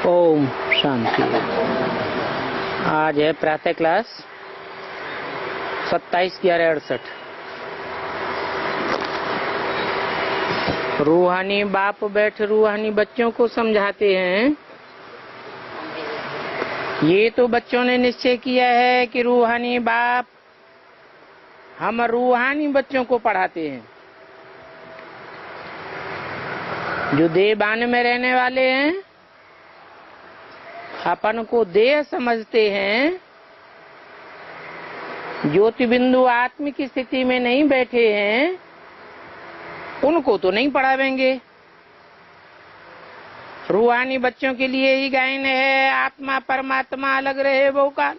ओम शांति। आज है प्रातः क्लास 27/11/68। रूहानी बाप बैठ रूहानी बच्चों को समझाते हैं। ये तो बच्चों ने निश्चय किया है कि रूहानी बाप हम रूहानी बच्चों को पढ़ाते हैं। जो देहबान में रहने वाले हैं अपन को देह समझते हैं, ज्योति बिंदु आत्म की स्थिति में नहीं बैठे हैं, उनको तो नहीं पढ़ावेंगे। रूहानी बच्चों के लिए ही गायन है, आत्मा परमात्मा अलग रहे बहुकाल।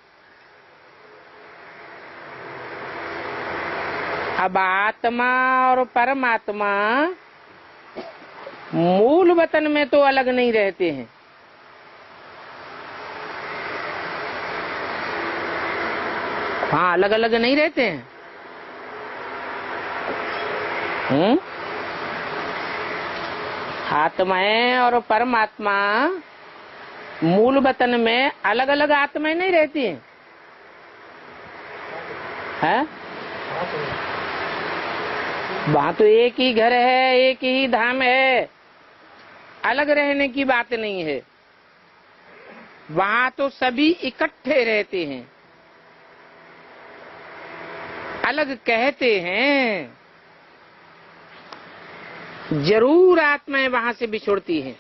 अब आत्मा और परमात्मा मूल वतन में तो अलग नहीं रहते हैं। हाँ, अलग अलग नहीं रहते हैं। आत्माएं और परमात्मा मूल वतन में अलग अलग आत्माएं नहीं रहती हैं। है? वहाँ तो एक ही घर है, एक ही धाम है, अलग रहने की बात नहीं है। वहाँ तो सभी इकट्ठे रहते हैं। अलग कहते हैं, जरूर आत्माएं वहां से बिछुड़ती हैं।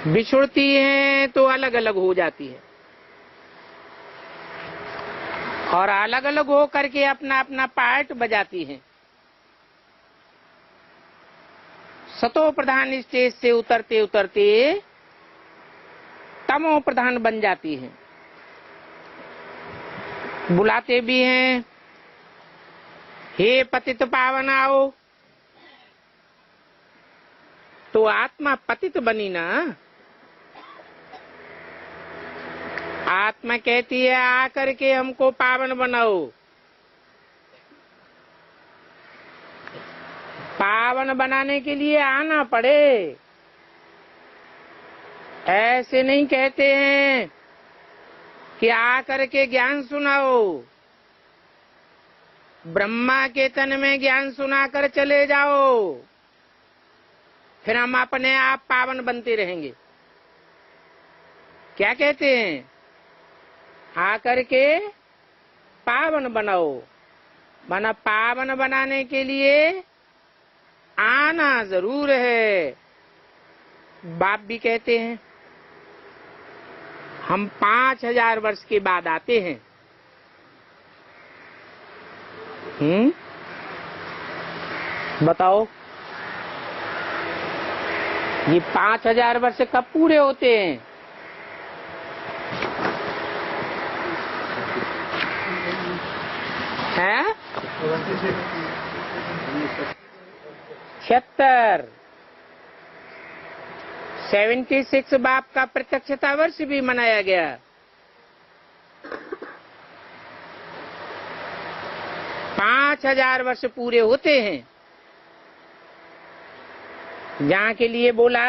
बिछुड़ती हैं तो अलग अलग हो जाती है, और अलग अलग हो करके अपना अपना पार्ट बजाती हैं। सतो प्रधान स्टेज से उतरते उतरते तमो प्रधान बन जाती हैं। बुलाते भी हैं, हे पतित पावन आओ, तो आत्मा पतित बनी ना। आत्मा कहती है आकर के हमको पावन बनाओ। पावन बनाने के लिए आना पड़े। ऐसे नहीं कहते हैं कि आकर के ज्ञान सुनाओ। ब्रह्मा के तन में ज्ञान सुनाकर चले जाओ, फिर हम अपने आप पावन बनते रहेंगे। क्या कहते हैं? आकर के पावन बनाओ। माना पावन बनाने के लिए आना जरूर है। बाप भी कहते हैं हम 5000 वर्ष के बाद आते हैं। बताओ ये 5000 वर्ष कब पूरे होते हैं? हैं? 76 बाप का प्रत्यक्षता वर्ष भी मनाया गया। पांच 5000 वर्ष पूरे होते हैं। जहाँ के लिए बोला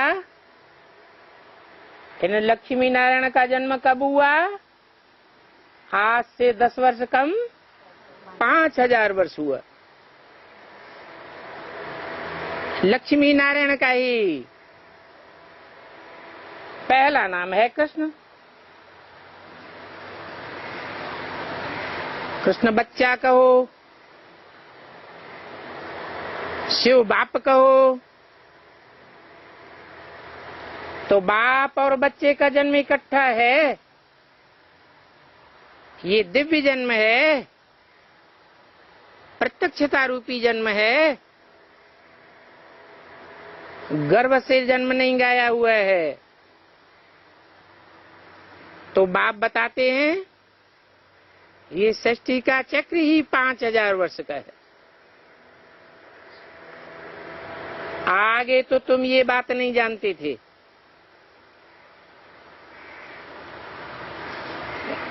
इन लक्ष्मी नारायण का जन्म कब हुआ? आज से 10 वर्ष कम 5000 वर्ष हुआ। लक्ष्मी नारायण का ही पहला नाम है कृष्ण। कृष्ण बच्चा कहो, शिव बाप कहो, तो बाप और बच्चे का जन्म इकट्ठा है। ये दिव्य जन्म है, प्रत्यक्षता रूपी जन्म है। गर्भ से जन्म नहीं गाया हुआ है। तो बाप बताते हैं ये सृष्टि का चक्र ही 5000 वर्ष का है। आगे तो तुम ये बात नहीं जानते थे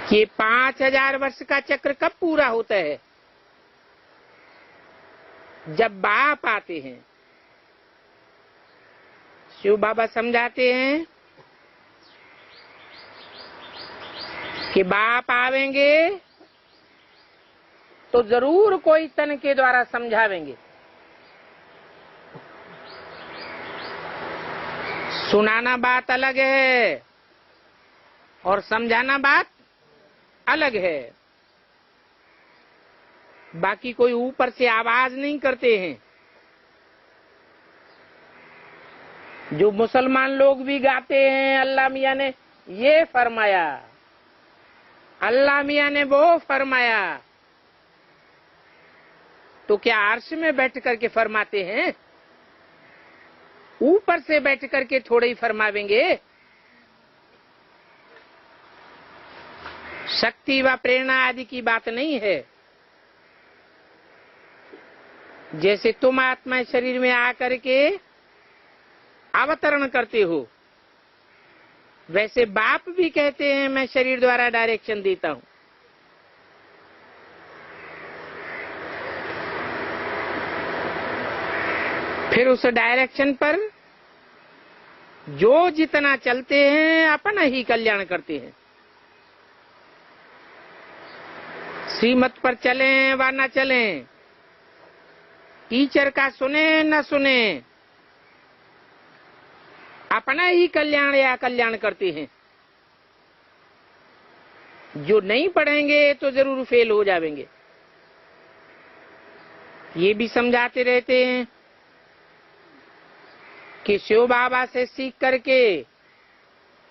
कि 5000 वर्ष का चक्र कब पूरा होता है? जब बाप आते हैं। शिव बाबा समझाते हैं कि बाप आवेंगे तो जरूर कोई तन के द्वारा समझावेंगे। सुनाना बात अलग है और समझाना बात अलग है। बाकी कोई ऊपर से आवाज नहीं करते हैं। जो मुसलमान लोग भी गाते हैं, अल्लाह मियां ने ये फरमाया, अल्लाह मियां ने वो फरमाया, तो क्या अर्श में बैठ करके फरमाते हैं? ऊपर से बैठ करके थोड़े ही फरमावेंगे। शक्ति व प्रेरणा आदि की बात नहीं है। जैसे तुम आत्मा शरीर में आकर के अवतरण करते हो, वैसे बाप भी कहते हैं मैं शरीर द्वारा डायरेक्शन देता हूं। फिर उस डायरेक्शन पर जो जितना चलते हैं अपना ही कल्याण करते हैं। श्रीमत पर चलें व न चलें, टीचर का सुने न सुने, अपना ही कल्याण या कल्याण करते हैं। जो नहीं पढ़ेंगे तो जरूर फेल हो जाएंगे। ये भी समझाते रहते हैं कि शिव बाबा से सीख करके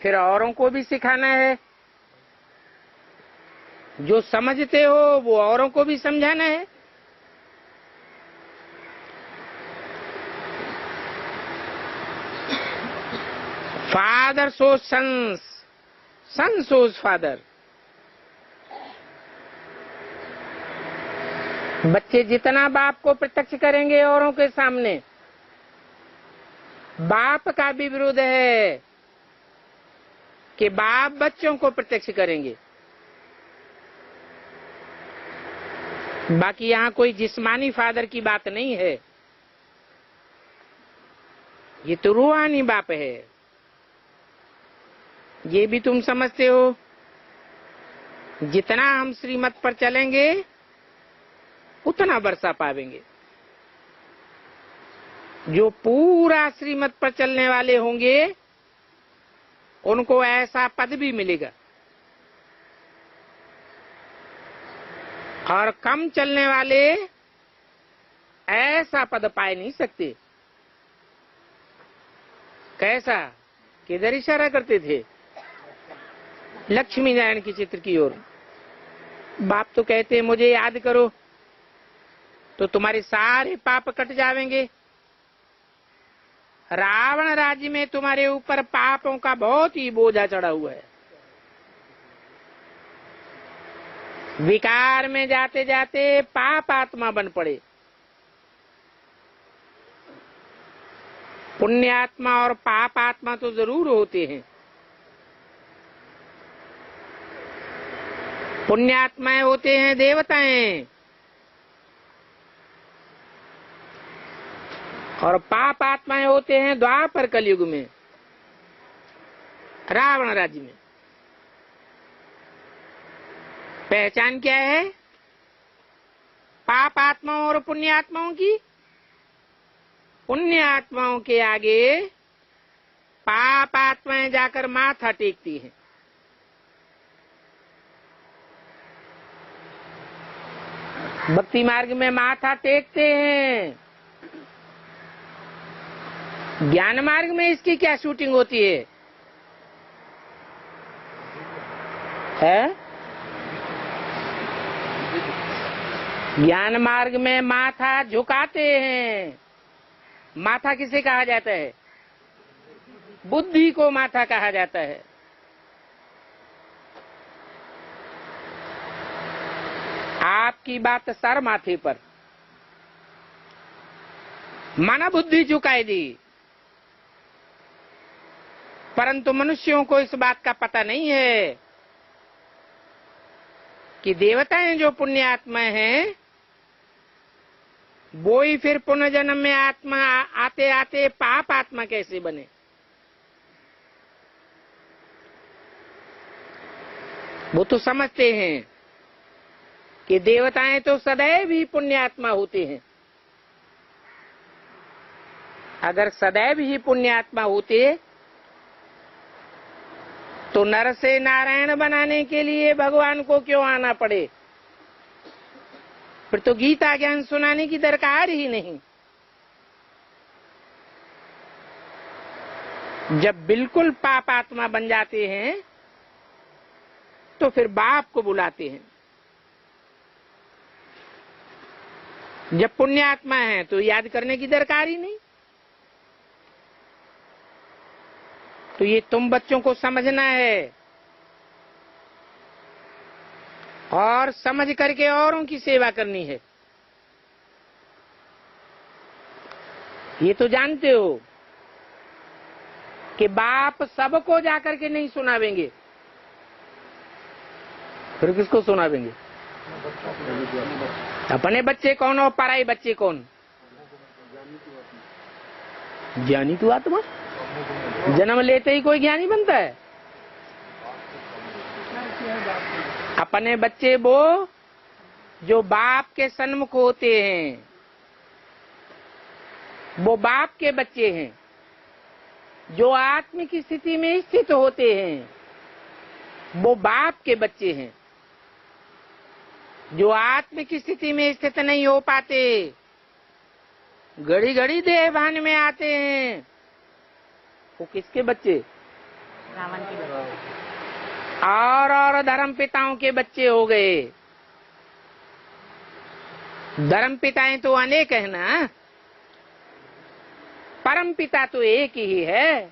फिर औरों को भी सिखाना है। जो समझते हो वो औरों को भी समझाना है। फादर सोज सन्स, सन सोज फादर। बच्चे जितना बाप को प्रत्यक्ष करेंगे औरों के सामने, बाप का भी विरोध है कि बाप बच्चों को प्रत्यक्ष करेंगे। बाकी यहाँ कोई जिस्मानी फादर की बात नहीं है, ये तो रूहानी बाप है। ये भी तुम समझते हो। जितना हम श्रीमत पर चलेंगे उतना वर्षा पावेंगे। जो पूरा श्रीमत पर चलने वाले होंगे उनको ऐसा पद भी मिलेगा, और कम चलने वाले ऐसा पद पाए नहीं सकते। कैसा? किधर इशारा करते थे? लक्ष्मी नारायण की चित्र की ओर। बाप तो कहते मुझे याद करो तो तुम्हारे सारे पाप कट जाएंगे। रावण राज्य में तुम्हारे ऊपर पापों का बहुत ही बोझा चढ़ा हुआ है। विकार में जाते जाते पाप आत्मा बन पड़े। पुण्यात्मा और पाप आत्मा तो जरूर होते हैं। पुण्यात्माएं होते हैं देवताएं, और पाप आत्माएं होते हैं द्वापर कलयुग में रावण राज्य में। पहचान क्या है पाप आत्माओं और पुण्य आत्माओं की? पुण्य आत्माओं के आगे पाप आत्माएं जाकर माथा टेकती हैं। भक्ति मार्ग में माथा टेकते हैं। ज्ञान मार्ग में इसकी क्या शूटिंग होती है? ज्ञान मार्ग में माथा झुकाते हैं। माथा किसे कहा जाता है? बुद्धि को माथा कहा जाता है। आपकी बात सर माथे पर, माना बुद्धि झुकाई दी, परंतु मनुष्यों को इस बात का पता नहीं है कि देवताएं जो पुण्य आत्माएं हैं वो ही फिर पुनर्जन्म में आत्मा आते आते पाप आत्मा कैसे बने। वो तो समझते हैं कि देवताएं तो सदैव ही पुण्यात्मा होते हैं। अगर सदैव ही पुण्यात्मा होते तो नर से नारायण बनाने के लिए भगवान को क्यों आना पड़े? फिर तो गीता ज्ञान सुनाने की दरकार ही नहीं। जब बिल्कुल पापात्मा बन जाते हैं तो फिर बाप को बुलाते हैं। जब पुण्यात्मा है तो याद करने की दरकार ही नहीं। तो ये तुम बच्चों को समझना है और समझ करके औरों की सेवा करनी है। ये तो जानते हो कि बाप सबको जाकर के नहीं सुनावेंगे, फिर किसको सुनावेंगे? अपने बच्चे कौन और पराई बच्चे कौन? ज्ञानी तो आत्मा। जन्म लेते ही कोई ज्ञानी बनता है? अपने बच्चे वो जो बाप के सन्मुख होते हैं, वो बाप के बच्चे हैं। जो आत्म की स्थिति में स्थित होते हैं वो बाप के बच्चे हैं। जो आत्म की स्थिति में स्थित नहीं हो पाते, घड़ी घड़ी देह भान में आते हैं, वो किसके बच्चे? रावण के बच्चे और धर्म पिताओं के बच्चे हो गए। धर्म पिताएं तो अनेक है ना, परम पिता तो एक ही है।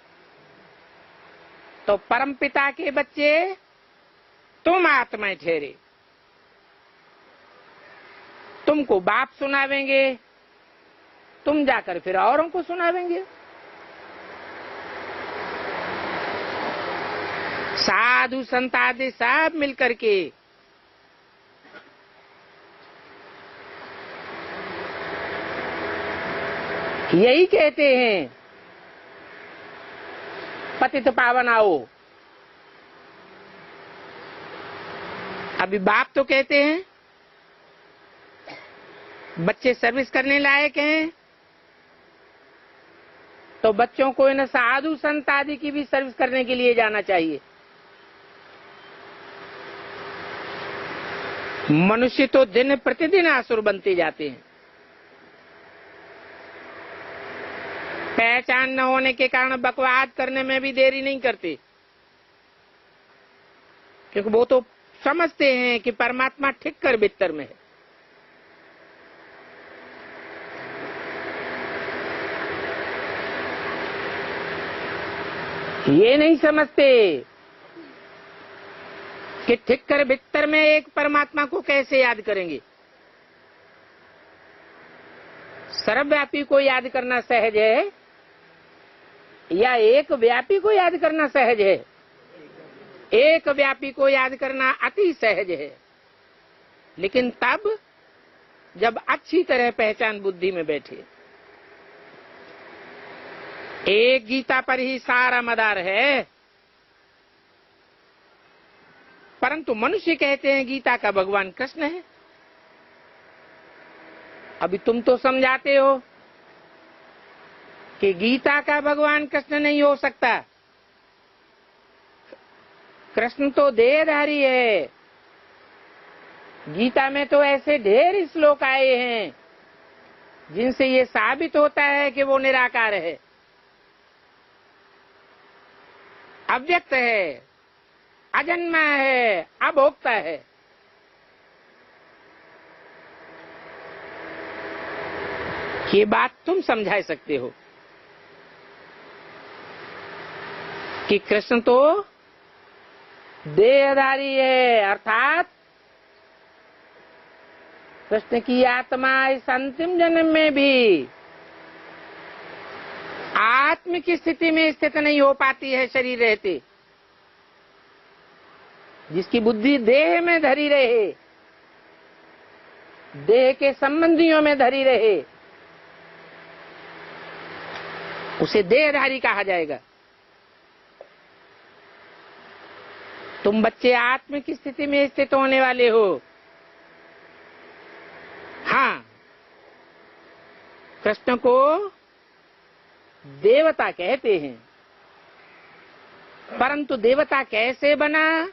तो परम पिता के बच्चे तुम आत्माएं ठहरे। तुमको बाप सुनावेंगे, तुम जाकर फिर औरों को सुनावेंगे। साधु संत आदि सब मिलकर के यही कहते हैं, पतित पावन आओ। अभी बाप तो कहते हैं बच्चे सर्विस करने लायक हैं, तो बच्चों को इन साधु संत आदि की भी सर्विस करने के लिए जाना चाहिए। मनुष्य तो दिन प्रतिदिन आसुर बनते जाते हैं। पहचान न होने के कारण बकवाद करने में भी देरी नहीं करते, क्योंकि वो तो समझते हैं कि परमात्मा ठीक कर भीतर में है। ये नहीं समझते कि ठीक कर भीतर में एक परमात्मा को कैसे याद करेंगे। सर्वव्यापी को याद करना सहज है या एक व्यापी को याद करना सहज है? एक व्यापी को याद करना अति सहज है, लेकिन तब जब अच्छी तरह पहचान बुद्धि में बैठे। एक गीता पर ही सारा मदार है, परंतु मनुष्य कहते हैं गीता का भगवान कृष्ण है। अभी तुम तो समझाते हो कि गीता का भगवान कृष्ण नहीं हो सकता। कृष्ण तो देहधारी है। गीता में तो ऐसे ढेर श्लोक आए हैं जिनसे ये साबित होता है कि वो निराकार है, अव्यक्त है, अजन्मा है, अभोक्ता है। ये बात तुम समझा सकते हो कि कृष्ण तो देहधारी है, अर्थात कृष्ण की आत्मा इस अंतिम जन्म में भी आत्म की स्थिति में स्थित नहीं हो पाती है शरीर रहते। जिसकी बुद्धि देह में धरी रहे, देह के संबंधियों में धरी रहे, उसे देहधारी कहा जाएगा। तुम बच्चे आत्म की स्थिति में स्थित होने वाले हो। हाँ, कृष्ण को देवता कहते हैं, परंतु देवता कैसे बना,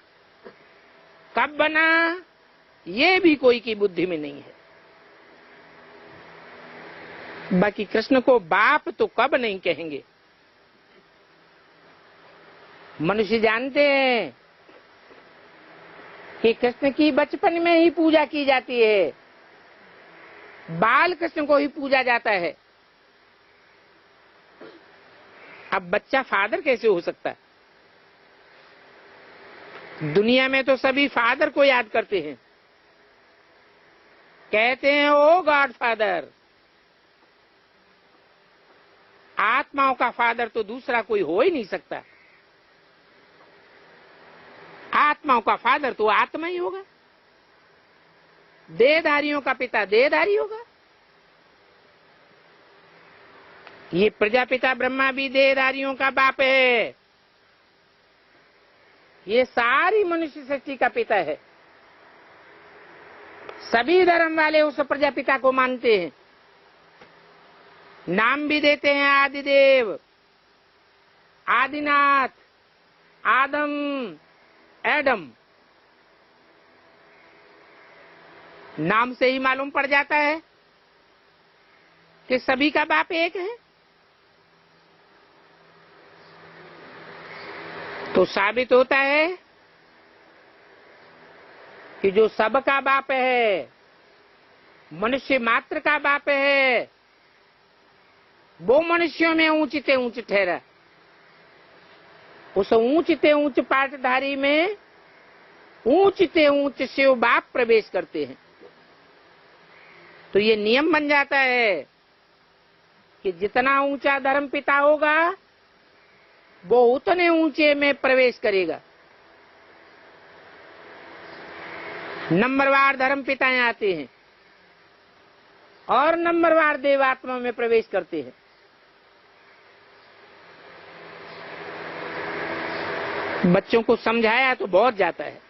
कब बना, ये भी कोई की बुद्धि में नहीं है। बाकी कृष्ण को बाप तो कब नहीं कहेंगे। मनुष्य जानते हैं कि कृष्ण की बचपन में ही पूजा की जाती है, बाल कृष्ण को ही पूजा जाता है। अब बच्चा फादर कैसे हो सकता है? दुनिया में तो सभी फादर को याद करते हैं, कहते हैं ओ गॉड फादर। आत्माओं का फादर तो दूसरा कोई हो ही नहीं सकता। आत्माओं का फादर तो आत्मा ही होगा। देहधारियों का पिता देहधारी होगा। ये प्रजापिता ब्रह्मा भी देहधारियों का बाप है। ये सारी मनुष्य सृष्टि का पिता है। सभी धर्म वाले उस प्रजापिता को मानते हैं, नाम भी देते हैं आदिदेव, आदिनाथ, आदम, एडम। नाम से ही मालूम पड़ जाता है कि सभी का बाप एक है। तो साबित होता है कि जो सबका बाप है, मनुष्य मात्र का बाप है, वो मनुष्यों में ऊंचते ऊंच ठहरा। उस ऊंचते ऊंच पाटधारी में ऊंचते ऊंच शिव बाप प्रवेश करते हैं। तो ये नियम बन जाता है कि जितना ऊंचा धर्म पिता होगा वो उतने ऊंचे में प्रवेश करेगा। नंबरवार धर्म पिताएं आते हैं और नंबरवार देवात्मा में प्रवेश करते हैं। बच्चों को समझाया तो बहुत जाता है।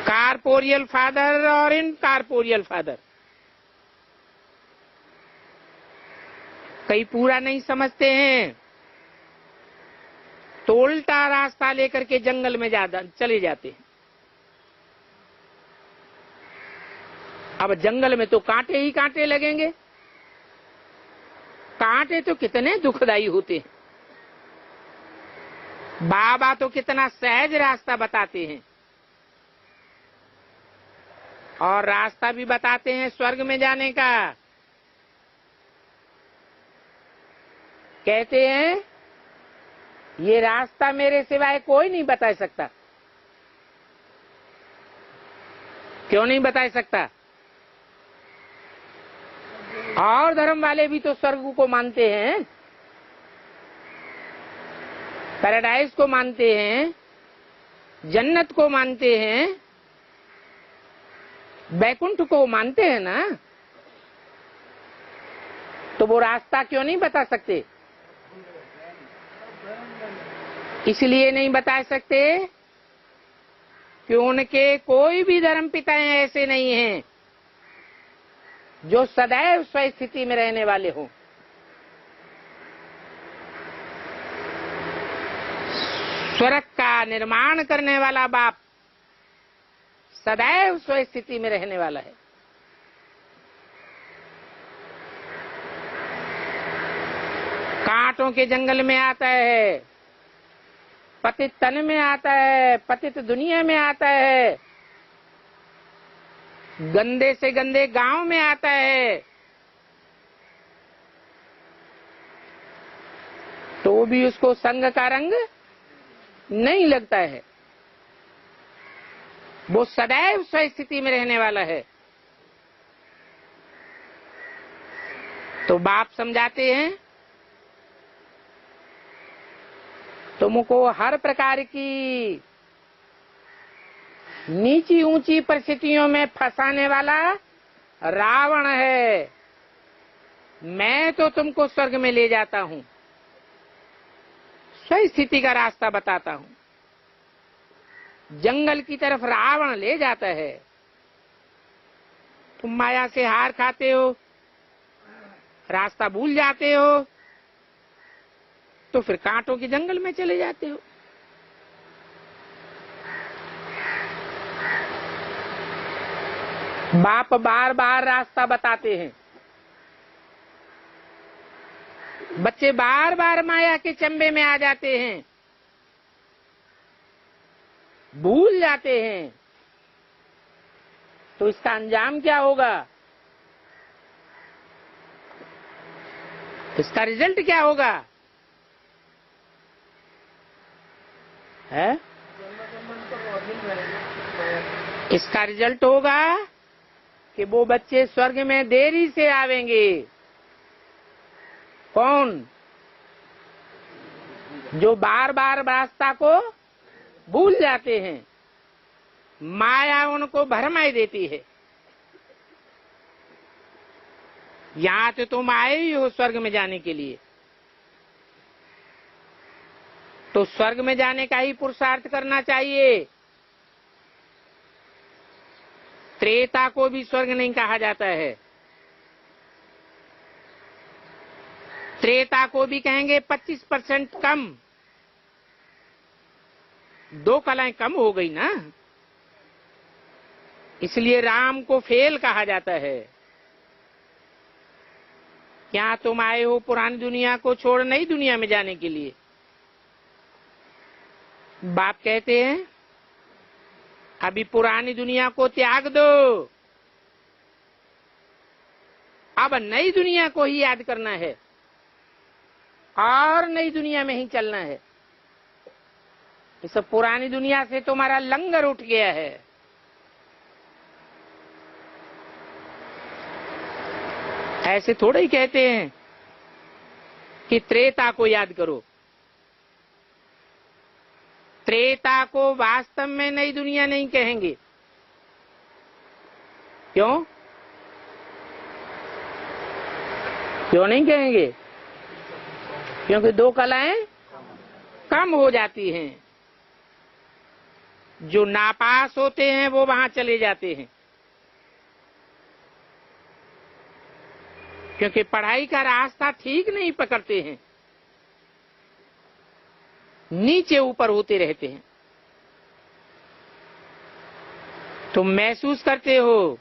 कारपोरियल फादर और इनकारपोरियल फादर कई पूरा नहीं समझते हैं तो उल्टा रास्ता लेकर के जंगल में चले जाते हैं। अब जंगल में तो कांटे ही कांटे लगेंगे। कांटे तो कितने दुखदाई होते हैं। बाबा तो कितना सहज रास्ता बताते हैं और रास्ता भी बताते हैं स्वर्ग में जाने का। कहते हैं ये रास्ता मेरे सिवाय कोई नहीं बता सकता। क्यों नहीं बता सकता? और धर्म वाले भी तो स्वर्ग को मानते हैं, पैराडाइज को मानते हैं, जन्नत को मानते हैं, बैकुंठ को मानते हैं ना। तो वो रास्ता क्यों नहीं बता सकते? इसलिए नहीं बता सकते कि उनके कोई भी धर्म पिताएं ऐसे नहीं हैं जो सदैव स्वस्थिति में रहने वाले हों। स्वर्ग का निर्माण करने वाला बाप सदैव स्वस्थिति में रहने वाला है। कांटों के जंगल में आता है, पतित तन में आता है, पतित दुनिया में आता है, गंदे से गंदे गांव में आता है, तो भी उसको संग का रंग नहीं लगता है। वो सदैव स्वस्थिति में रहने वाला है। तो बाप समझाते हैं तुमको हर प्रकार की नीची ऊंची परिस्थितियों में फंसाने वाला रावण है। मैं तो तुमको स्वर्ग में ले जाता हूं। सही स्थिति का रास्ता बताता हूं। जंगल की तरफ रावण ले जाता है, तुम माया से हार खाते हो, रास्ता भूल जाते हो, तो फिर कांटों के जंगल में चले जाते हो। बाप बार बार रास्ता बताते हैं, बच्चे बार बार माया के चंबे में आ जाते हैं, भूल जाते हैं, तो इसका अंजाम क्या होगा? इसका रिजल्ट क्या होगा? है इसका रिजल्ट होगा कि वो बच्चे स्वर्ग में देरी से आवेंगे। कौन? जो बार बार रास्ता को भूल जाते हैं, माया उनको भरमाई देती है। यहां तो तुम आए ही हो स्वर्ग में जाने के लिए, तो स्वर्ग में जाने का ही पुरुषार्थ करना चाहिए। त्रेता को भी स्वर्ग नहीं कहा जाता है, त्रेता को भी कहेंगे 25% कम। 2 कलाएं कम हो गई ना, इसलिए राम को फेल कहा जाता है। क्या तुम आए हो पुरानी दुनिया को छोड़ नई दुनिया में जाने के लिए? बाप कहते हैं अभी पुरानी दुनिया को त्याग दो, अब नई दुनिया को ही याद करना है और नई दुनिया में ही चलना है। इस पुरानी दुनिया से तुम्हारा लंगर उठ गया है। ऐसे थोड़े ही कहते हैं कि त्रेता को याद करो। त्रेता को वास्तव में नई दुनिया नहीं कहेंगे। क्यों? क्यों नहीं कहेंगे? क्योंकि 2 कलाएं कम हो जाती हैं। जो नापास होते हैं वो वहां चले जाते हैं, क्योंकि पढ़ाई का रास्ता ठीक नहीं पकड़ते हैं, नीचे ऊपर होते रहते हैं। तुम महसूस करते हो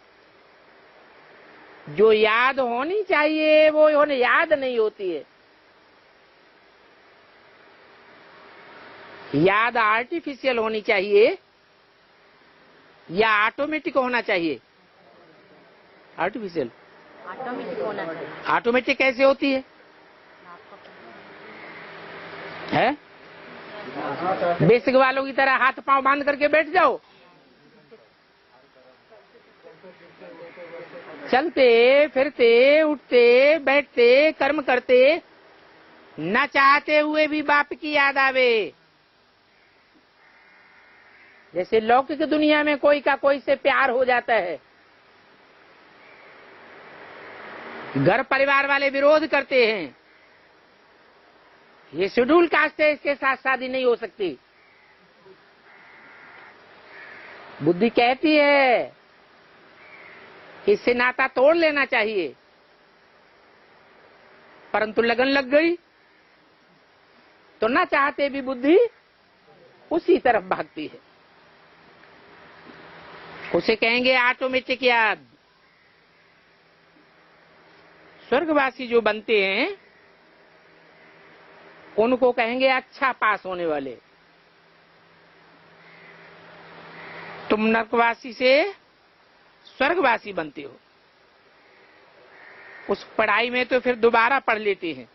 जो याद होनी चाहिए वो याद नहीं होती है। याद आर्टिफिशियल होनी चाहिए या ऑटोमेटिक होना चाहिए? आर्टिफिशियल। ऑटोमेटिक होना चाहिए। ऑटोमेटिक कैसे होती है? बेसिक वालों की तरह हाथ पांव बांध करके बैठ जाओ, चलते फिरते उठते बैठते कर्म करते, न चाहते हुए भी बाप की याद आवे। जैसे लौकिक दुनिया में कोई का कोई से प्यार हो जाता है, घर परिवार वाले विरोध करते हैं, ये शेड्यूल कास्ट है, इसके साथ शादी नहीं हो सकती। बुद्धि कहती है कि इससे नाता तोड़ लेना चाहिए, परंतु लगन लग गई तो ना चाहते भी बुद्धि उसी तरफ भागती है। उसे कहेंगे ऑटोमेटिक याद। स्वर्गवासी जो बनते हैं उनको कहेंगे अच्छा पास होने वाले। तुम नरकवासी से स्वर्गवासी बनते हो। उस पढ़ाई में तो फिर दोबारा पढ़ लेते हैं।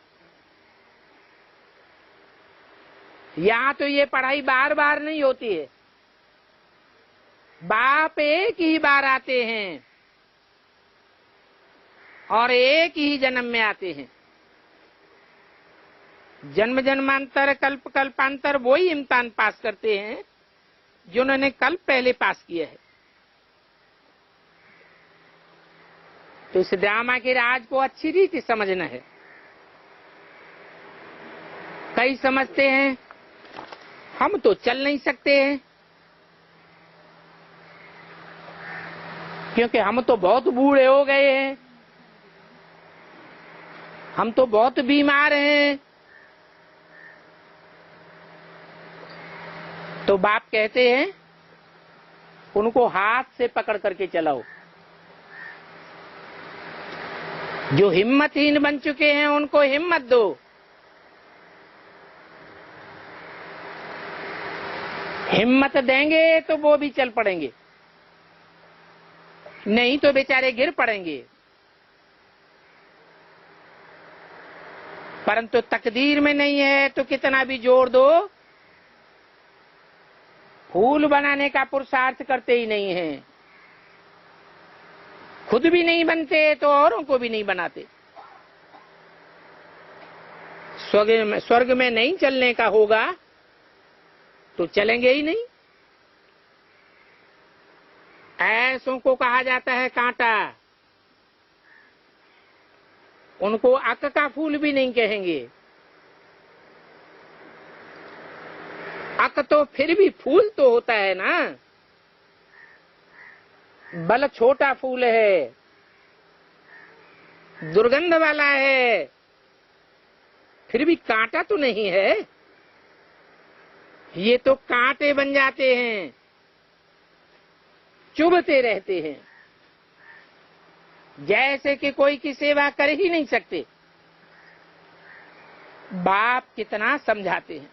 यहां तो ये पढ़ाई बार बार नहीं होती है, बाप एक ही बार आते हैं और एक ही जन्म में आते हैं। जन्म जन्मांतर कल्प कल्पांतर वही इम्तिहान पास करते हैं जिन्होंने कल्प पहले पास किया है। तो इस ड्रामा के राज को अच्छी रीति समझना है। कई समझते हैं हम तो चल नहीं सकते हैं, क्योंकि हम तो बहुत बूढ़े हो गए हैं, हम तो बहुत बीमार हैं। तो बाप कहते हैं उनको हाथ से पकड़ करके चलाओ। जो हिम्मतहीन बन चुके हैं उनको हिम्मत दो। हिम्मत देंगे तो वो भी चल पड़ेंगे, नहीं तो बेचारे गिर पड़ेंगे। परंतु तकदीर में नहीं है तो कितना भी जोर दो, फूल बनाने का पुरुषार्थ करते ही नहीं है। खुद भी नहीं बनते तो औरों को भी नहीं बनाते। स्वर्ग में नहीं चलने का होगा तो चलेंगे ही नहीं। ऐसों को कहा जाता है कांटा, उनको अक का फूल भी नहीं कहेंगे। अक तो फिर भी फूल तो होता है ना, बल छोटा फूल है, दुर्गंध वाला है, फिर भी कांटा तो नहीं है। ये तो कांटे बन जाते हैं, चुभते रहते हैं, जैसे कि कोई की सेवा कर ही नहीं सकते। बाप कितना समझाते हैं।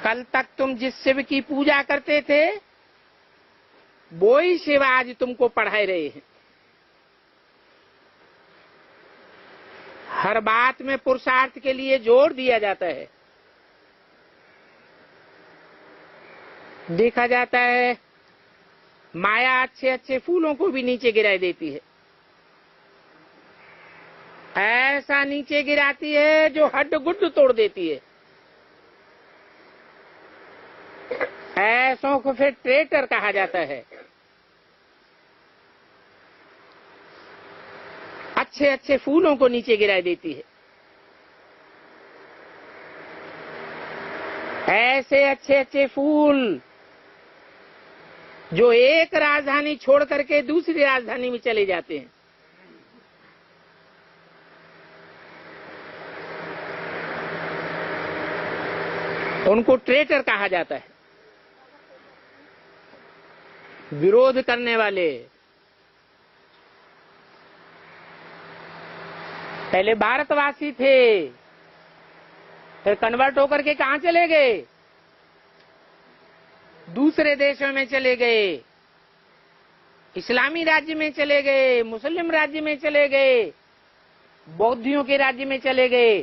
कल तक तुम जिस शिव की पूजा करते थे वो ही शिव आज तुमको पढ़ा रहे हैं। हर बात में पुरुषार्थ के लिए जोर दिया जाता है। देखा जाता है माया अच्छे अच्छे फूलों को भी नीचे गिरा देती है। ऐसा नीचे गिराती है जो हड्ड गुड्ड तोड़ देती है। ऐसों को फिर ट्रेटर कहा जाता है। अच्छे अच्छे फूलों को नीचे गिरा देती है। ऐसे अच्छे अच्छे फूल जो एक राजधानी छोड़ करके दूसरी राजधानी में चले जाते हैं, उनको ट्रेटर कहा जाता है। विरोध करने वाले। पहले भारतवासी थे, फिर कन्वर्ट होकर के कहां चले गए? दूसरे देशों में चले गए, इस्लामी राज्य में चले गए, मुस्लिम राज्य में चले गए, बौद्धियों के राज्य में चले गए,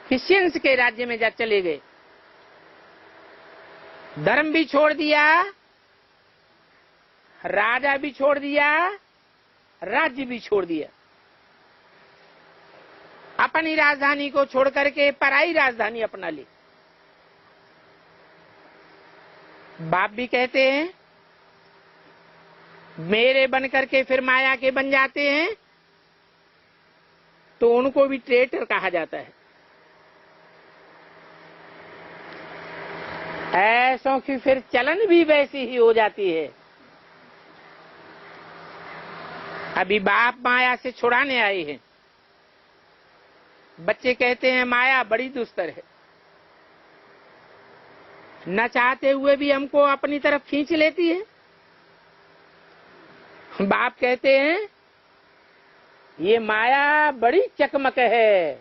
क्रिश्चियंस के राज्य में जा चले गए। धर्म भी छोड़ दिया, राजा भी छोड़ दिया, राज्य भी छोड़ दिया। अपनी राजधानी को छोड़ करके पराई राजधानी अपना ली। बाप भी कहते हैं मेरे बन करके फिर माया के बन जाते हैं, तो उनको भी ट्रेटर कहा जाता है। ऐसों की फिर चलन भी वैसी ही हो जाती है। अभी बाप माया से छुड़ाने आए हैं। बच्चे कहते हैं माया बड़ी दुस्तर है, न चाहते हुए भी हमको अपनी तरफ खींच लेती है। बाप कहते हैं ये माया बड़ी चकमक है।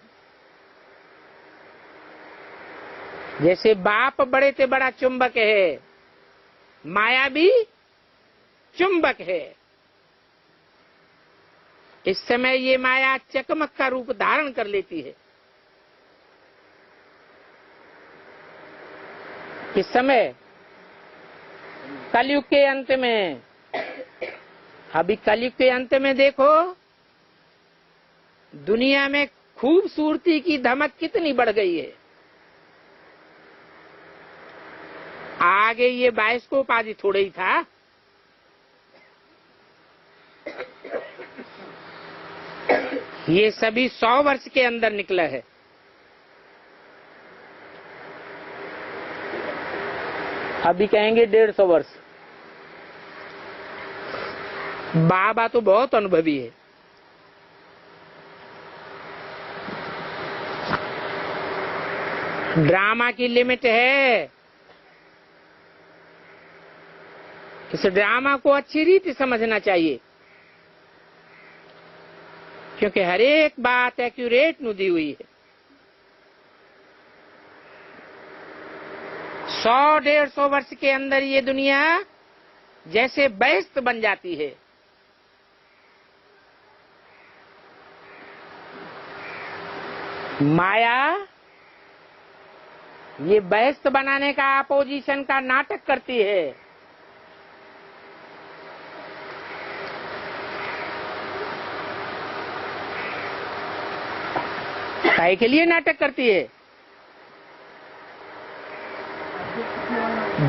जैसे बाप बड़े से बड़ा चुंबक है, माया भी चुंबक है। इस समय ये माया चकमक का रूप धारण कर लेती है। इस समय कलयुग के अंत में, अभी कलयुग के अंत में देखो दुनिया में खूबसूरती की धमक कितनी बढ़ गई है। आगे ये बाइस्कोप आदि थोड़ा ही था। ये सभी 100 वर्ष के अंदर निकला है। अभी कहेंगे 150 वर्ष। बाबा तो बहुत अनुभवी है। ड्रामा की लिमिट है। इस ड्रामा को अच्छी रीति समझना चाहिए, क्योंकि हर एक बात एक्यूरेट नु दी हुई है। 100-150 वर्ष के अंदर ये दुनिया जैसे बेहस्त बन जाती है। माया ये बेहस्त बनाने का अपोजिशन का नाटक करती है। काहे के लिए नाटक करती है?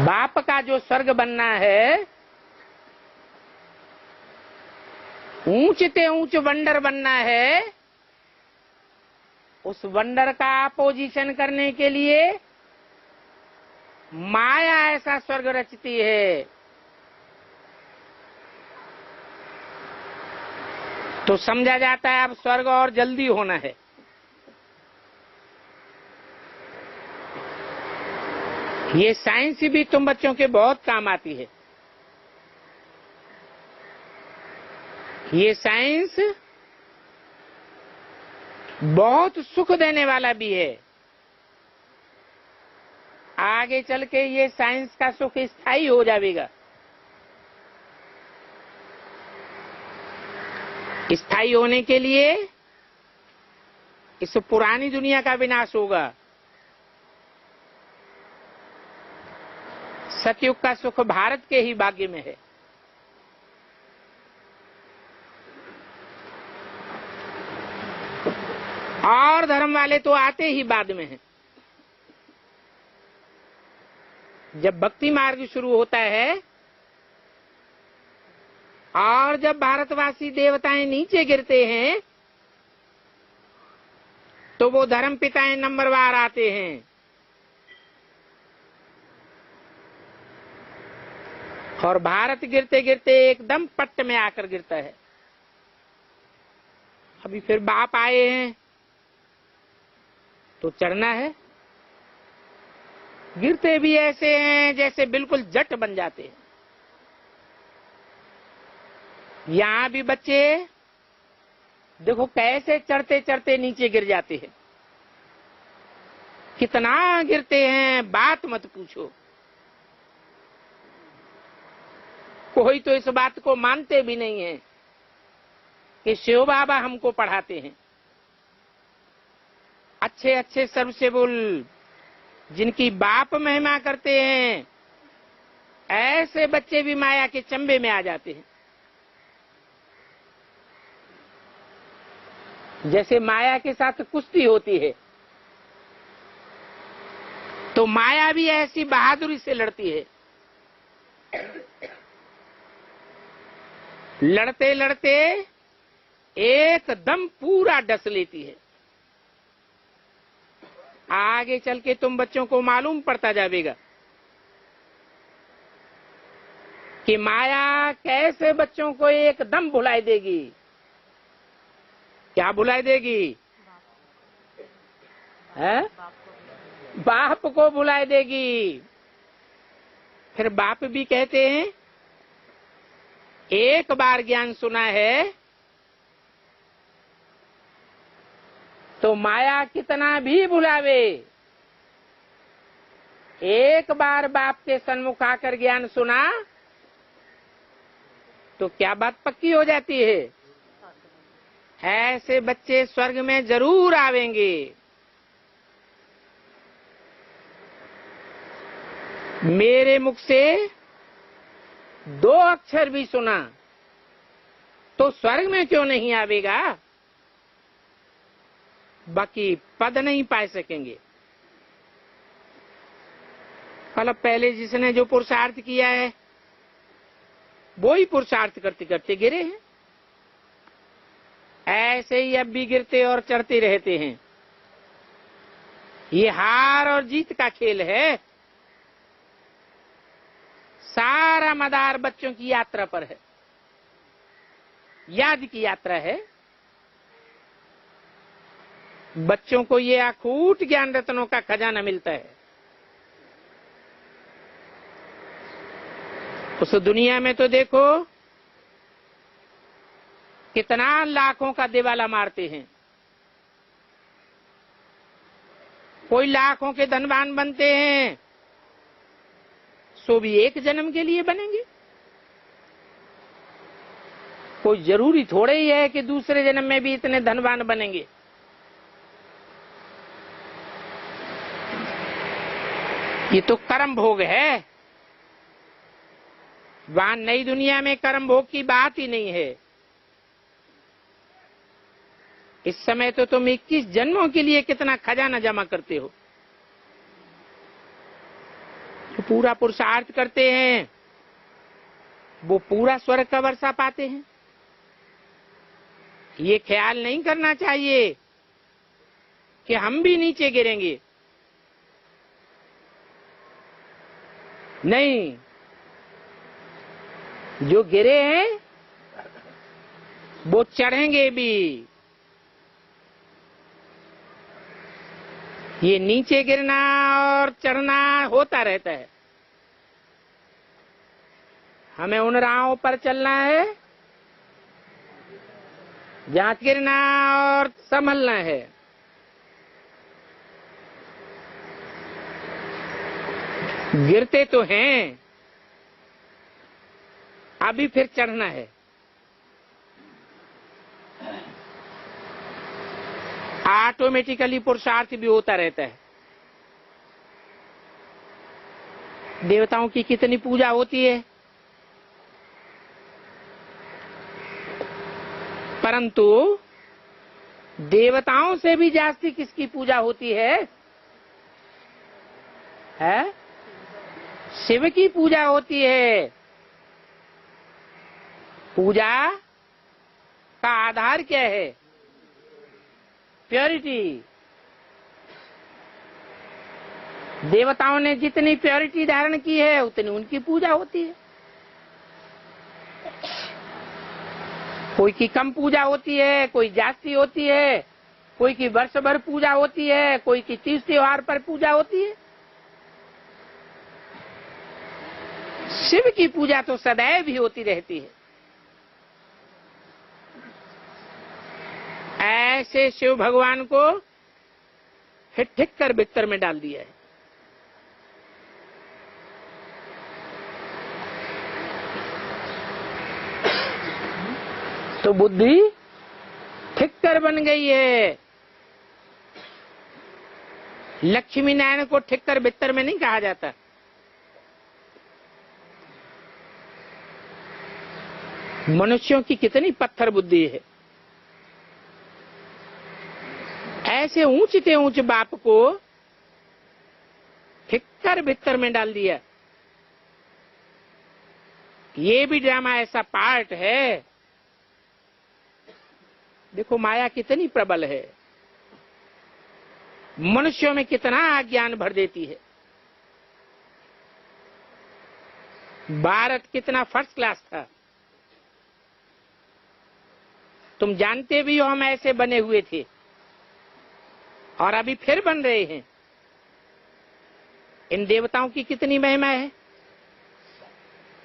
बाप का जो स्वर्ग बनना है, ऊंचते ऊंच वंडर बनना है, उस वंडर का अपोजिशन करने के लिए माया ऐसा स्वर्ग रचती है। तो समझा जाता है अब स्वर्ग और जल्दी होना है। ये साइंस भी तुम बच्चों के बहुत काम आती है। ये साइंस बहुत सुख देने वाला भी है। आगे चल के ये साइंस का सुख स्थायी हो जाएगा। स्थायी होने के लिए इस पुरानी दुनिया का विनाश होगा। सतयुग का सुख भारत के ही भाग्य में है। और धर्म वाले तो आते ही बाद में हैं। जब भक्ति मार्ग शुरू होता है और जब भारतवासी देवताएं नीचे गिरते हैं, तो वो धर्म पिताएं नंबरवार आते हैं। और भारत गिरते गिरते एकदम पट्ट में आकर गिरता है। अभी फिर बाप आए हैं तो चढ़ना है। गिरते भी ऐसे हैं जैसे बिल्कुल जट बन जाते हैं। यहां भी बच्चे देखो कैसे चढ़ते चढ़ते नीचे गिर जाते हैं। कितना गिरते हैं बात मत पूछो। कोई तो इस बात को मानते भी नहीं है कि शिव बाबा हमको पढ़ाते हैं। अच्छे अच्छे सर्विसेबल जिनकी बाप महिमा करते हैं, ऐसे बच्चे भी माया के चंबे में आ जाते हैं। जैसे माया के साथ कुश्ती होती है, तो माया भी ऐसी बहादुरी से लड़ती है। लड़ते लड़ते एकदम पूरा डस लेती है। आगे चल के तुम बच्चों को मालूम पड़ता जाएगा कि माया कैसे बच्चों को एकदम भुलाई देगी। क्या भुलाई देगी? है? बाप को भुलाई देगी। फिर बाप भी कहते हैं एक बार ज्ञान सुना है तो माया कितना भी भुलावे, एक बार बाप के सन्मुख आकर ज्ञान सुना तो क्या बात पक्की हो जाती है। ऐसे बच्चे स्वर्ग में जरूर आवेंगे। मेरे मुख से 2 अक्षर भी सुना तो स्वर्ग में क्यों नहीं आवेगा, बाकी पद नहीं पा सकेंगे। मतलब पहले जिसने जो पुरुषार्थ किया है वो ही पुरुषार्थ करते करते गिरे हैं। ऐसे ही अब भी गिरते और चढ़ते रहते हैं। ये हार और जीत का खेल है। सारा मदार बच्चों की यात्रा पर है, याद की यात्रा है। बच्चों को ये अखूट ज्ञान रत्नों का खजाना मिलता है। उस दुनिया में तो देखो कितना लाखों का दिवाला मारते हैं। कोई लाखों के धनवान बनते हैं, सो भी एक जन्म के लिए बनेंगे। कोई जरूरी थोड़े ही है कि दूसरे जन्म में भी इतने धनवान बनेंगे। ये तो कर्म भोग है। वहां नई दुनिया में कर्म भोग की बात ही नहीं है। इस समय तो तुम 21 जन्मों के लिए कितना खजाना जमा करते हो। जो पूरा पुरुषार्थ करते हैं वो पूरा स्वर्ग का वर्षा पाते हैं। ये ख्याल नहीं करना चाहिए कि हम भी नीचे गिरेंगे। नहीं, जो गिरे हैं वो चढ़ेंगे भी। ये नीचे गिरना और चढ़ना होता रहता है। हमें उन राहों पर चलना है जहां गिरना और संभलना है। गिरते तो हैं, अभी फिर चढ़ना है। ऑटोमेटिकली पुरुषार्थ भी होता रहता है। देवताओं की कितनी पूजा होती है, परंतु देवताओं से भी जास्ती किसकी पूजा होती है? शिव की पूजा होती है। पूजा का आधार क्या है? प्योरिटी। देवताओं ने जितनी प्योरिटी धारण की है उतनी उनकी पूजा होती है। कोई की कम पूजा होती है, कोई जास्ती होती है, कोई की वर्ष भर पूजा होती है, कोई की तीज त्योहार पर पूजा होती है। शिव की पूजा तो सदैव भी होती रहती है। ऐसे शिव भगवान को हिट कर बिस्तर में डाल दिया है। तो बुद्धि ठिक्कर बन गई है। लक्ष्मी नारायण को ठिक्कर बिस्तर में नहीं कहा जाता। मनुष्यों की कितनी पत्थर बुद्धि है। ऐसे ऊंचते ऊंच बाप को ठिक्कर बिस्तर में डाल दिया। ये भी ड्रामा ऐसा पार्ट है। देखो माया कितनी प्रबल है, मनुष्यों में कितना अज्ञान भर देती है। भारत कितना फर्स्ट क्लास था, तुम जानते भी हो। हम ऐसे बने हुए थे और अभी फिर बन रहे हैं। इन देवताओं की कितनी महिमा है,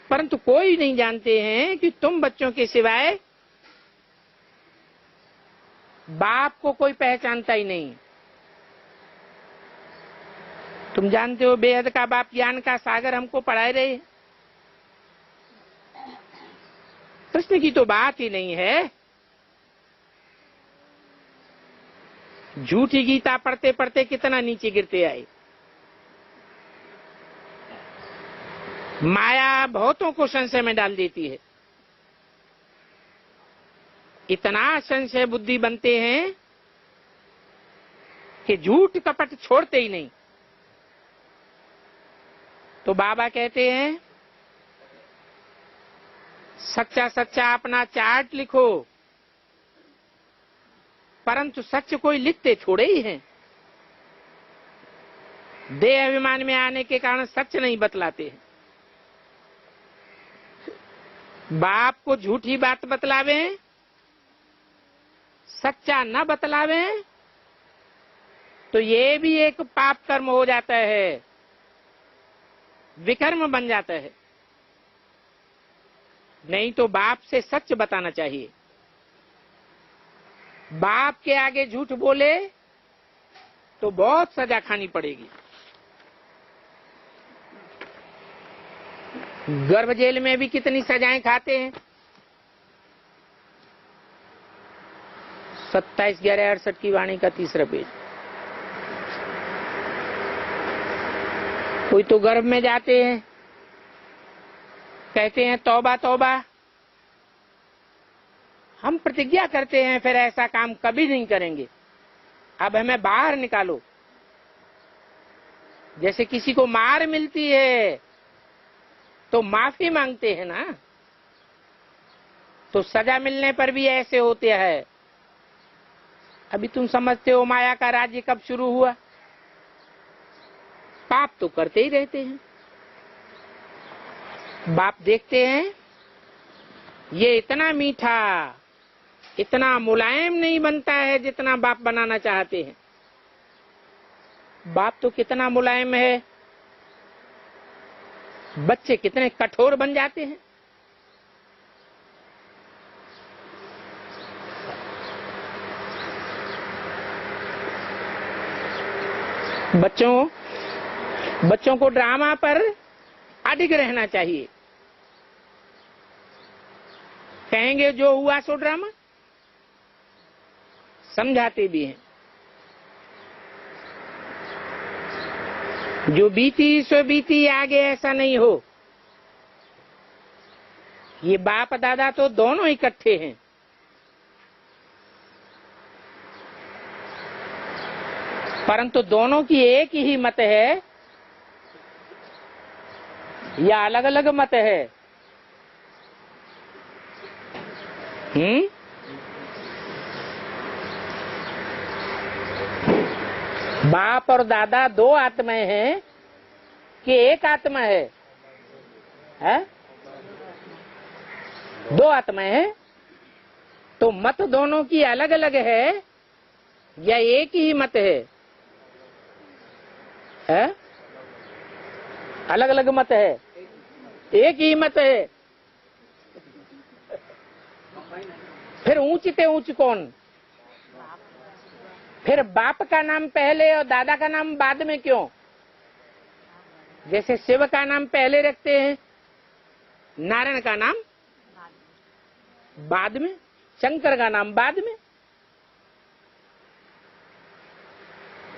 परंतु कोई नहीं जानते हैं कि तुम बच्चों के सिवाय बाप को कोई पहचानता ही नहीं। तुम जानते हो बेहद का बाप ज्ञान का सागर हमको पढ़ाए रहे। कृष्ण की तो बात ही नहीं है। झूठी गीता पढ़ते पढ़ते कितना नीचे गिरते आए। माया बहुतों को संशय में डाल देती है। इतना संशय बुद्धि बनते हैं कि झूठ कपट छोड़ते ही नहीं। तो बाबा कहते हैं सच्चा सच्चा अपना चार्ट लिखो, परंतु सच कोई लिखते थोड़े ही हैं। देह अभिमान में आने के कारण सच नहीं बतलाते हैं। बाप को झूठी बात बतलावे, सच्चा न बतलावे, तो ये भी एक पाप कर्म हो जाता है, विकर्म बन जाता है। नहीं तो बाप से सच बताना चाहिए। बाप के आगे झूठ बोले तो बहुत सजा खानी पड़ेगी। गर्भ जेल में भी कितनी सजाएं खाते हैं। 27/11/68 की वाणी का 3रा पेज। कोई तो गर्भ में जाते हैं, कहते हैं तौबा तौबा, हम प्रतिज्ञा करते हैं फिर ऐसा काम कभी नहीं करेंगे, अब हमें बाहर निकालो। जैसे किसी को मार मिलती है तो माफी मांगते हैं ना, तो सजा मिलने पर भी ऐसे होते हैं। अभी तुम समझते हो माया का राज्य कब शुरू हुआ? पाप तो करते ही रहते हैं। बाप देखते हैं ये इतना मीठा, इतना मुलायम नहीं बनता है जितना बाप बनाना चाहते हैं। बाप तो कितना मुलायम है, बच्चे कितने कठोर बन जाते हैं। बच्चों को ड्रामा पर अडिग रहना चाहिए। कहेंगे जो हुआ सो ड्रामा, समझाते भी हैं। जो बीती सो बीती, आगे ऐसा नहीं हो। ये बाप दादा तो दोनों इकट्ठे हैं। परंतु दोनों की एक ही मत है या अलग अलग मत है? बाप और दादा दो आत्माएं हैं कि एक आत्मा है? दो आत्माएं हैं। तो मत दोनों की अलग अलग है या एक ही मत है? अलग अलग मत है, एक ही मत है। फिर ऊंचते ऊंच कौन? फिर बाप का नाम पहले और दादा का नाम बाद में क्यों? जैसे शिव का नाम पहले रखते हैं, नारायण का नाम बाद में, शंकर का नाम बाद में।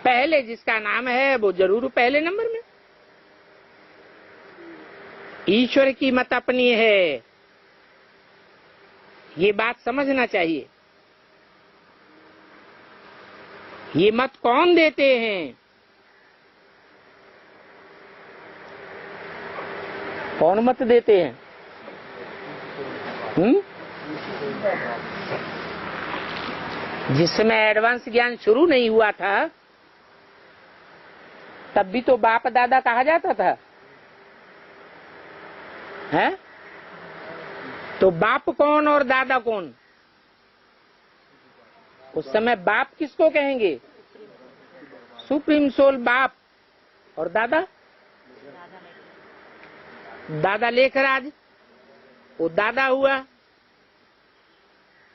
पहले जिसका नाम है वो जरूर पहले नंबर में। ईश्वर की मत अपनी है, ये बात समझना चाहिए। ये मत कौन देते हैं? कौन मत देते हैं? जिस समय एडवांस ज्ञान शुरू नहीं हुआ था तब भी तो बाप दादा कहा जाता था, है? तो बाप कौन और दादा कौन? उस समय बाप किसको कहेंगे? सुप्रीम सोल बाप। और दादा? दादा लेखराज, वो दादा हुआ।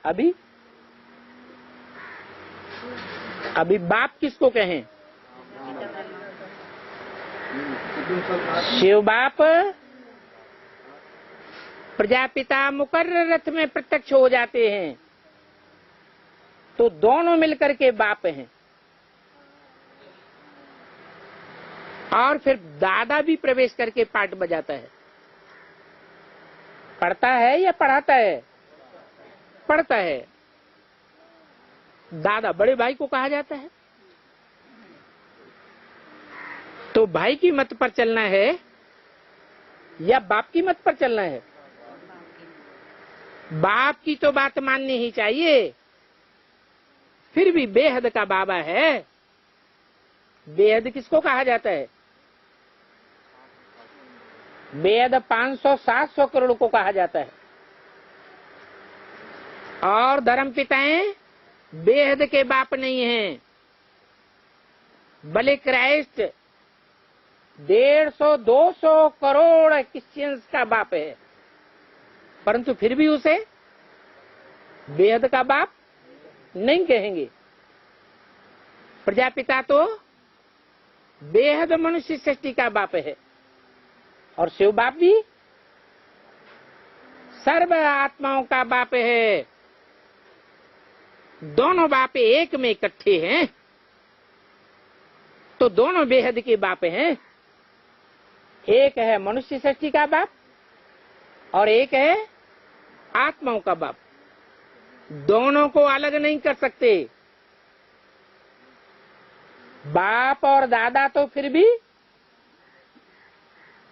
अभी बाप किसको कहें? शिव बाप प्रजापिता मुकर्रर रथ में प्रत्यक्ष हो जाते हैं, तो दोनों मिलकर के बाप हैं। और फिर दादा भी प्रवेश करके पाठ बजाता है। पढ़ता है या पढ़ाता है? पढ़ता है। दादा बड़े भाई को कहा जाता है। तो भाई की मत पर चलना है या बाप की मत पर चलना है? बाप की तो बात माननी ही चाहिए। फिर भी बेहद का बाबा है। बेहद किसको कहा जाता है? बेहद 500-700 करोड़ को कहा जाता है। और धर्म पिताएं बेहद के बाप नहीं हैं, भले क्राइस्ट 150-200 करोड़ क्रिश्चियंस का बाप है, परंतु फिर भी उसे बेहद का बाप नहीं कहेंगे। प्रजापिता तो बेहद मनुष्य सृष्टि का बाप है, और शिव बाप भी सर्व आत्माओं का बाप है। दोनों बाप एक में इकट्ठे हैं, तो दोनों बेहद के बाप हैं। एक है मनुष्य सृष्टि का बाप और एक है आत्माओं का बाप। दोनों को अलग नहीं कर सकते। बाप और दादा तो फिर भी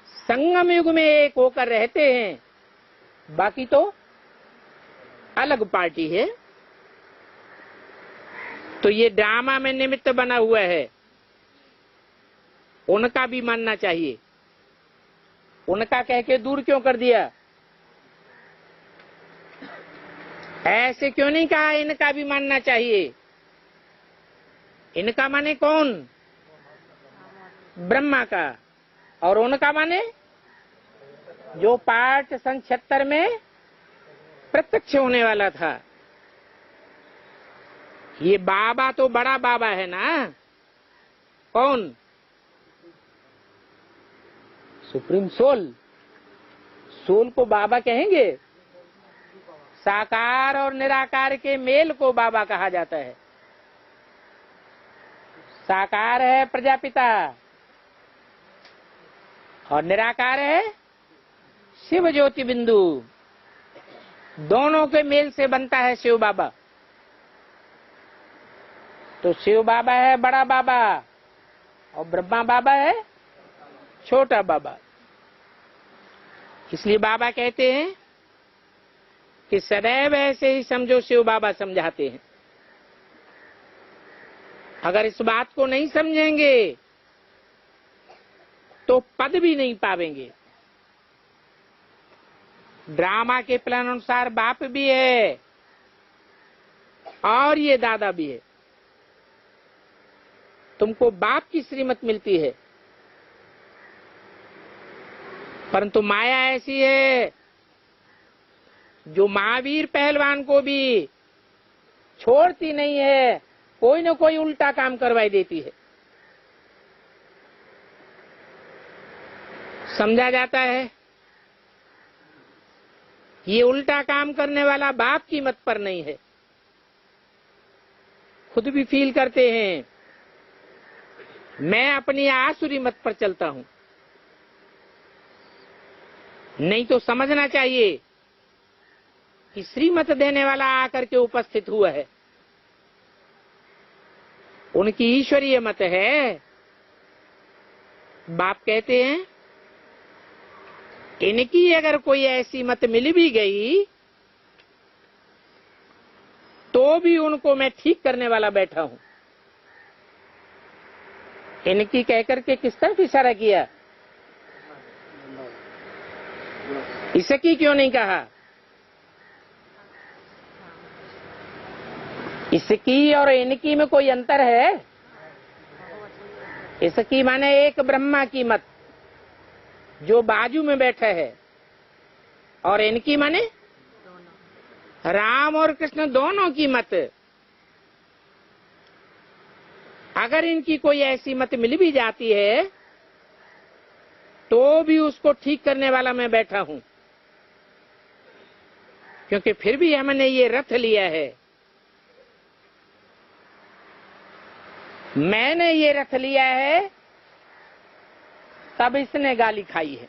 संगम युग में एक होकर रहते हैं, बाकी तो अलग पार्टी है। तो ये ड्रामा में निमित्त बना हुआ है, उनका भी मानना चाहिए। उनका कह के दूर क्यों कर दिया? ऐसे क्यों नहीं कहा इनका भी मानना चाहिए? इनका माने कौन? ब्रह्मा का। और उनका माने जो पाठ सन 76 में प्रत्यक्ष होने वाला था। ये बाबा तो बड़ा बाबा है ना। कौन? Supreme soul. सोल को बाबा कहेंगे? साकार और निराकार के मेल को बाबा कहा जाता है। साकार है प्रजापिता और निराकार है शिव ज्योति बिंदु। दोनों के मेल से बनता है शिव बाबा। तो शिव बाबा है बड़ा बाबा और ब्रह्मा बाबा है छोटा बाबा। इसलिए बाबा कहते हैं कि सदैव ऐसे ही समझो शिव बाबा समझाते हैं। अगर इस बात को नहीं समझेंगे तो पद भी नहीं पावेंगे। ड्रामा के प्लान अनुसार बाप भी है और ये दादा भी है। तुमको बाप की श्रीमत मिलती है, परंतु माया ऐसी है जो महावीर पहलवान को भी छोड़ती नहीं है, कोई न कोई उल्टा काम करवाई देती है। समझा जाता है ये उल्टा काम करने वाला बाप की मत पर नहीं है। खुद भी फील करते हैं मैं अपनी आसुरी मत पर चलता हूं। नहीं तो समझना चाहिए कि श्रीमत देने वाला आकर के उपस्थित हुआ है, उनकी ईश्वरीय मत है। बाप कहते हैं इनकी अगर कोई ऐसी मत मिल भी गई तो भी उनको मैं ठीक करने वाला बैठा हूं। इनकी कहकर के किस तरफ इशारा किया? इसकी क्यों नहीं कहा? इसकी और इनकी में कोई अंतर है? इसकी माने एक ब्रह्मा की मत जो बाजू में बैठा है, और इनकी माने राम और कृष्ण दोनों की मत। अगर इनकी कोई ऐसी मत मिल भी जाती है तो भी उसको ठीक करने वाला मैं बैठा हूं, क्योंकि फिर भी हमने ये रथ लिया है। मैंने ये रथ लिया है तब इसने गाली खाई है,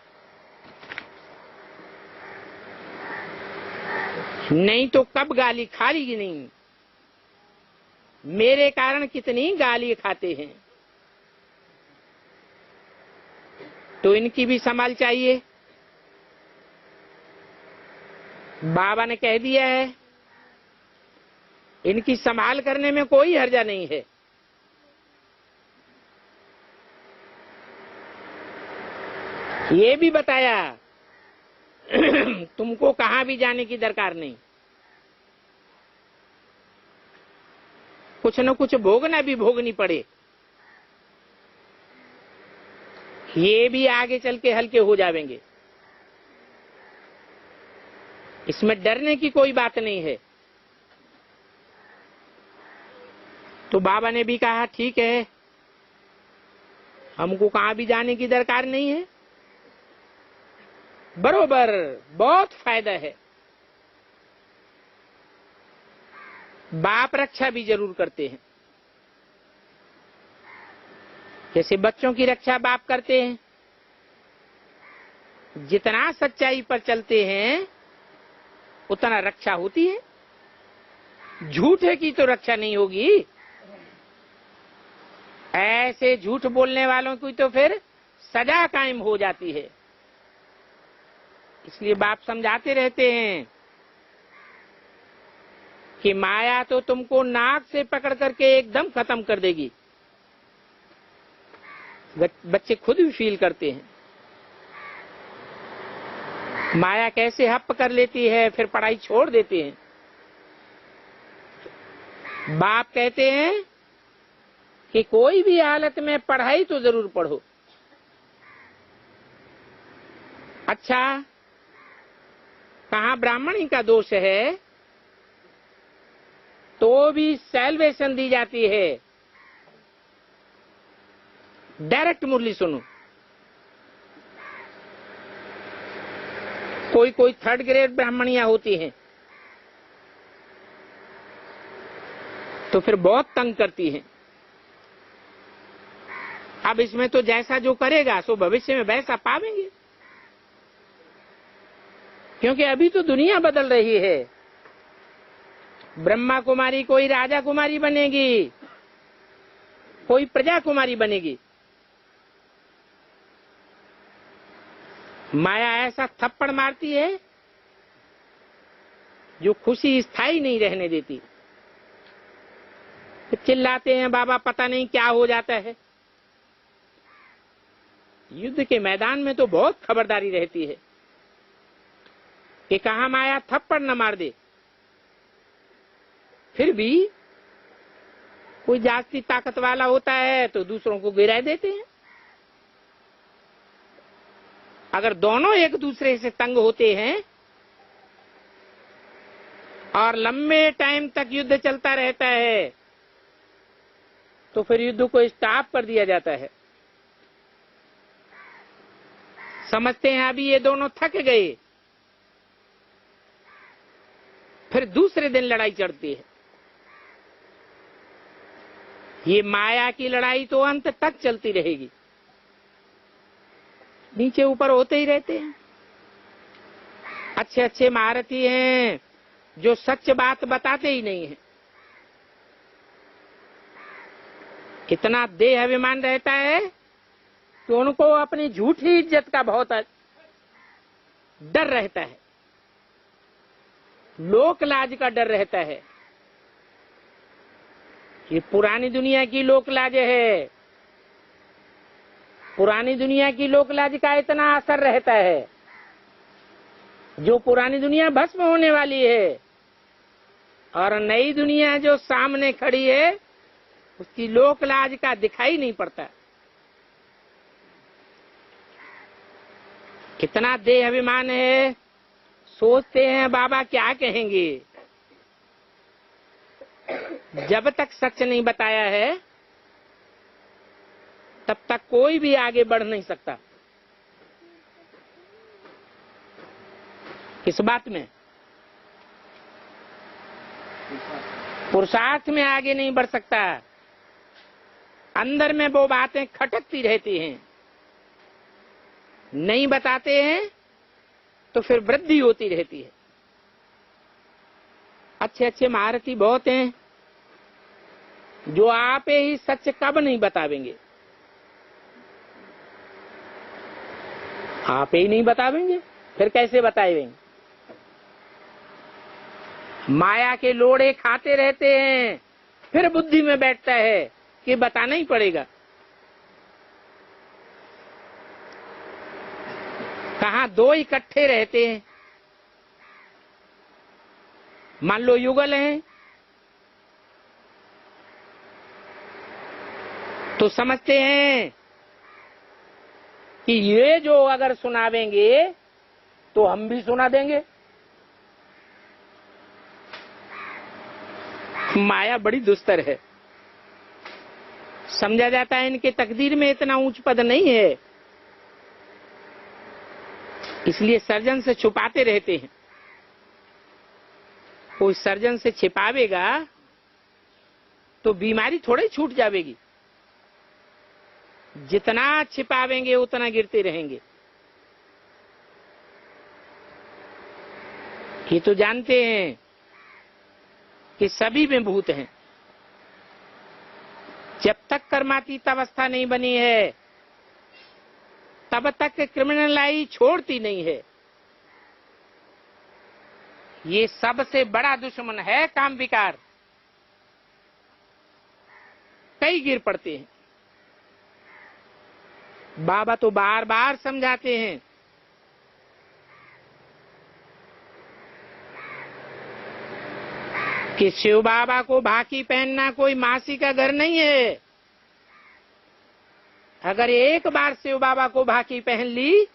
नहीं तो कब गाली खा ली नहीं। मेरे कारण कितनी गाली खाते हैं, तो इनकी भी संभाल चाहिए। बाबा ने कह दिया है इनकी संभाल करने में कोई हर्जा नहीं है। ये भी बताया तुमको कहां भी जाने की दरकार नहीं, कुछ न कुछ भोगना भी भोगनी पड़े, ये भी आगे चल के हल्के हो जाएंगे। इसमें डरने की कोई बात नहीं है। तो बाबा ने भी कहा ठीक है, हमको कहां भी जाने की दरकार नहीं है, बरोबर, बहुत फायदा है। बाप रक्षा भी जरूर करते हैं, जैसे बच्चों की रक्षा बाप करते हैं। जितना सच्चाई पर चलते हैं उतना रक्षा होती है, झूठे की तो रक्षा नहीं होगी। ऐसे झूठ बोलने वालों की तो फिर सजा कायम हो जाती है। इसलिए बाप समझाते रहते हैं कि माया तो तुमको नाक से पकड़ करके एकदम खत्म कर देगी। बच्चे खुद भी फील करते हैं माया कैसे हप कर लेती है, फिर पढ़ाई छोड़ देते हैं। बाप कहते हैं कि कोई भी हालत में पढ़ाई तो जरूर पढ़ो। अच्छा, कहाँ ब्राह्मणी का दोष है तो भी सैल्वेशन दी जाती है। डायरेक्ट मुरली सुनो, कोई कोई थर्ड ग्रेड ब्राह्मणियां होती हैं तो फिर बहुत तंग करती हैं। अब इसमें तो जैसा जो करेगा सो भविष्य में वैसा पावेंगे, क्योंकि अभी तो दुनिया बदल रही है। ब्रह्मा कुमारी कोई राजा कुमारी बनेगी, कोई प्रजा कुमारी बनेगी। माया ऐसा थप्पड़ मारती है जो खुशी स्थायी नहीं रहने देती। तो चिल्लाते हैं बाबा पता नहीं क्या हो जाता है। युद्ध के मैदान में तो बहुत खबरदारी रहती है कि कहां माया थप्पड़ न मार दे। फिर भी कोई जास्ती ताकत वाला होता है तो दूसरों को गिरा देते हैं। अगर दोनों एक दूसरे से तंग होते हैं और लंबे टाइम तक युद्ध चलता रहता है तो फिर युद्ध को स्टॉप कर दिया जाता है। समझते हैं अभी ये दोनों थक गए, फिर दूसरे दिन लड़ाई चढ़ती है। ये माया की लड़ाई तो अंत तक चलती रहेगी, नीचे ऊपर होते ही रहते हैं। अच्छे अच्छे महारथी हैं जो सच बात बताते ही नहीं हैं। इतना देह अभिमान रहता है कि उनको अपनी झूठी इज्जत का बहुत डर रहता है, लोक लाज का डर रहता है। ये पुरानी दुनिया की लोक लाज है। पुरानी दुनिया की लोक लाज का इतना असर रहता है, जो पुरानी दुनिया भस्म होने वाली है और नई दुनिया जो सामने खड़ी है उसकी लोक लाज का दिखाई नहीं पड़ता। कितना देह अभिमान है, सोचते हैं बाबा क्या कहेंगे। जब तक सच नहीं बताया है तब तक कोई भी आगे बढ़ नहीं सकता। किस बात में? पुरुषार्थ में आगे नहीं बढ़ सकता। अंदर में वो बातें खटकती रहती हैं, नहीं बताते हैं तो फिर वृद्धि होती रहती है। अच्छे अच्छे महारथी बहुत हैं जो आप ही सच कब नहीं बतावेंगे, आप ही नहीं बतावेंगे फिर कैसे बताएंगे। माया के लोड़े खाते रहते हैं, फिर बुद्धि में बैठता है कि बताना ही पड़ेगा। कहाँ दो इकट्ठे रहते हैं, मान लो युगल हैं, तो समझते हैं कि ये जो अगर सुनावेंगे तो हम भी सुना देंगे। माया बड़ी दुस्तर है। समझा जाता है इनके तकदीर में इतना ऊंच पद नहीं है, इसलिए सर्जन से छुपाते रहते हैं। कोई सर्जन से छिपावेगा तो बीमारी थोड़ी छूट जाएगी, जितना छिपावेंगे उतना गिरते रहेंगे। ये तो जानते हैं कि सभी में भूत हैं। जब तक कर्मातीत अवस्था नहीं बनी है तब तक क्रिमिनलाई छोड़ती नहीं है। ये सबसे बड़ा दुश्मन है काम विकार। कई गिर पड़ते हैं। बाबा तो बार बार समझाते हैं कि शिव बाबा को भाकी पहनना कोई मासी का घर नहीं है। अगर एक बार शिव बाबा को भाकी पहन ली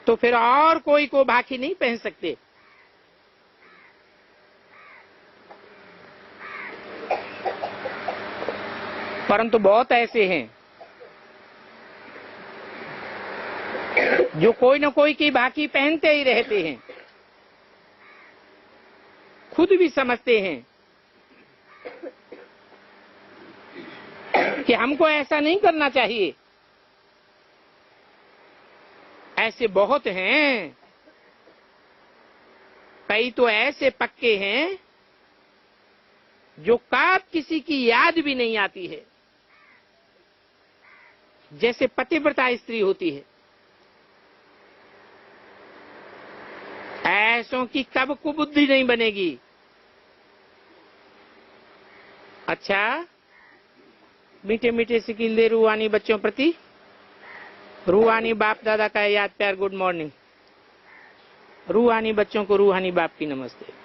तो फिर और कोई को भाकी नहीं पहन सकते। परंतु बहुत ऐसे हैं जो कोई न कोई की भाकी पहनते ही रहते हैं, खुद भी समझते हैं कि हमको ऐसा नहीं करना चाहिए। ऐसे बहुत हैं। कई तो ऐसे पक्के हैं जो कब किसी की याद भी नहीं आती है, जैसे पतिव्रता स्त्री होती है। ऐसों की कब कुबुद्धि नहीं बनेगी। अच्छा, मीठे मीठे सिकिल दे रूहानी बच्चों प्रति, रूहानी बाप दादा का याद प्यार, गुड मॉर्निंग। रूहानी बच्चों को रूहानी बाप की नमस्ते।